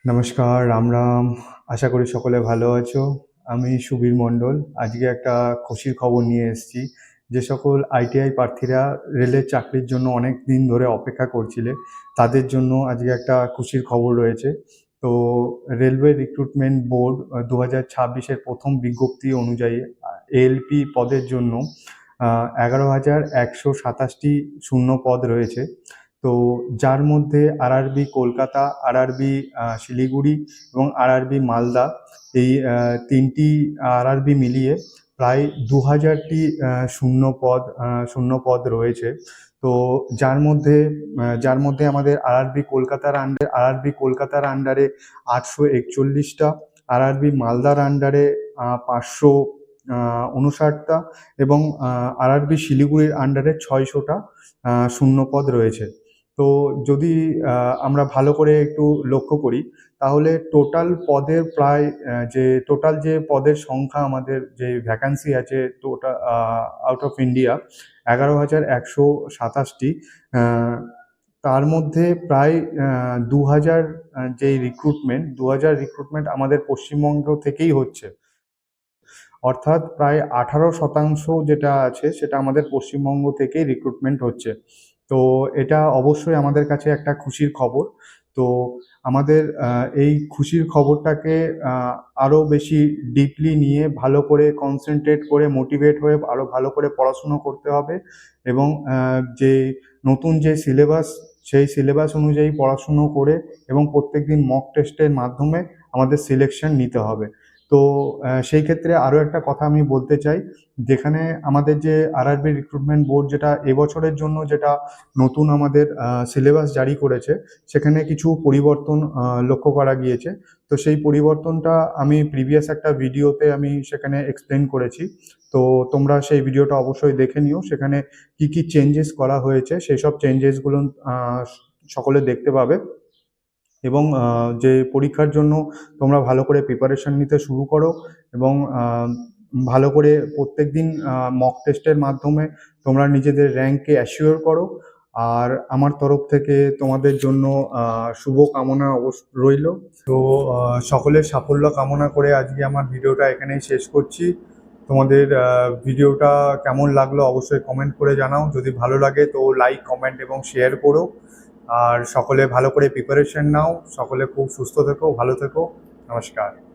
নমস্কার, রাম, রাম। আশা করি সকলে ভালো আছো। আমি সুবীর মণ্ডল। আজকে একটা খুশির খবর নিয়ে এসেছি। যে সকল আইটিআই প্রার্থীরা রেলের চাকরির জন্য অনেক দিন ধরে অপেক্ষা করছিলে, তাদের জন্য আজকে একটা খুশির খবর রয়েছে। তো রেলওয়ে রিক্রুটমেন্ট বোর্ড 2026-এর প্রথম বিজ্ঞপ্তি অনুযায়ী এএলপি পদের জন্য 11,127টি শূন্য পদ রয়েছে। তো যার মধ্যে আরআরবি কলকাতা, আরআরবি শিলিগুড়ি এবং আরআরবি মালদা, এই তিনটি আরআরবি মিলিয়ে প্রায় 2000টি শূন্য পদ রয়েছে। তো যার মধ্যে আমাদের আরআরবি কলকাতার আন্ডারে 841টা, আরআরবি মালদার আন্ডারে 559টা এবং আরআরবি শিলিগুড়ির আন্ডারে 600টা শূন্য পদ রয়েছে। তো যদি আমরা ভালো করে একটু লক্ষ্য করি, তাহলে টোটাল যে পদের সংখ্যা, আমাদের যে ভ্যাকান্সি আছে টোটাল আউট অফ ইন্ডিয়া 11,127টি। তার মধ্যে প্রায় 2000 রিক্রুটমেন্ট আমাদের পশ্চিমবঙ্গ থেকেই হচ্ছে। অর্থাৎ প্রায় 18% যেটা আছে সেটা আমাদের পশ্চিমবঙ্গ থেকেই রিক্রুটমেন্ট হচ্ছে। তো এটা অবশ্যই আমাদের কাছে একটা খুশির খবর। তো আমাদের এই খুশির খবরটাকে আরও বেশি ডিপলি নিয়ে ভালো করে কনসেন্ট্রেট করে মোটিভেট হয়ে আরও ভালো করে পড়াশুনো করতে হবে এবং যে নতুন যে সিলেবাস, সেই সিলেবাস অনুযায়ী পড়াশুনো করে এবং প্রত্যেকদিন মক টেস্টের মাধ্যমে আমাদের সিলেকশন নিতে হবে। তো সেই ক্ষেত্রে আরও একটা কথা আমি বলতে চাই, যেখানে আমাদের যে আরআরবি রিক্রুটমেন্ট বোর্ড যেটা এবছরের জন্য যেটা নতুন আমাদের সিলেবাস জারি করেছে, সেখানে কিছু পরিবর্তন লক্ষ্য করা গিয়েছে। তো সেই পরিবর্তনটা আমি প্রিভিয়াস একটা ভিডিওতে আমি সেখানে এক্সপ্লেন করেছি। তো তোমরা সেই ভিডিওটা অবশ্যই দেখে নিও। সেখানে কি কি চেঞ্জেস করা হয়েছে সেই সব চেঞ্জেসগুলো সকলে দেখতে পাবে। এবং যে পরীক্ষার জন্য তোমরা ভালো করে প্রিপারেশন নিতে শুরু করো এবং ভালো করে প্রত্যেকদিন মক টেস্টের মাধ্যমে তোমরা নিজেদের র্যাঙ্ককে অ্যাসিওর করো। আর আমার তরফ থেকে তোমাদের জন্য শুভকামনা রইল। তো সকলের সাফল্য কামনা করে আজকে আমার ভিডিওটা এখানেই শেষ করছি। তোমাদের ভিডিওটা কেমন লাগলো অবশ্যই কমেন্ট করে জানাও। যদি ভালো লাগে তো লাইক, কমেন্ট এবং শেয়ার করো। আর সকলে ভালো করে প্রিপারেশন নাও। সকলে খুব সুস্থ থেকো, ভালো থেকো। নমস্কার।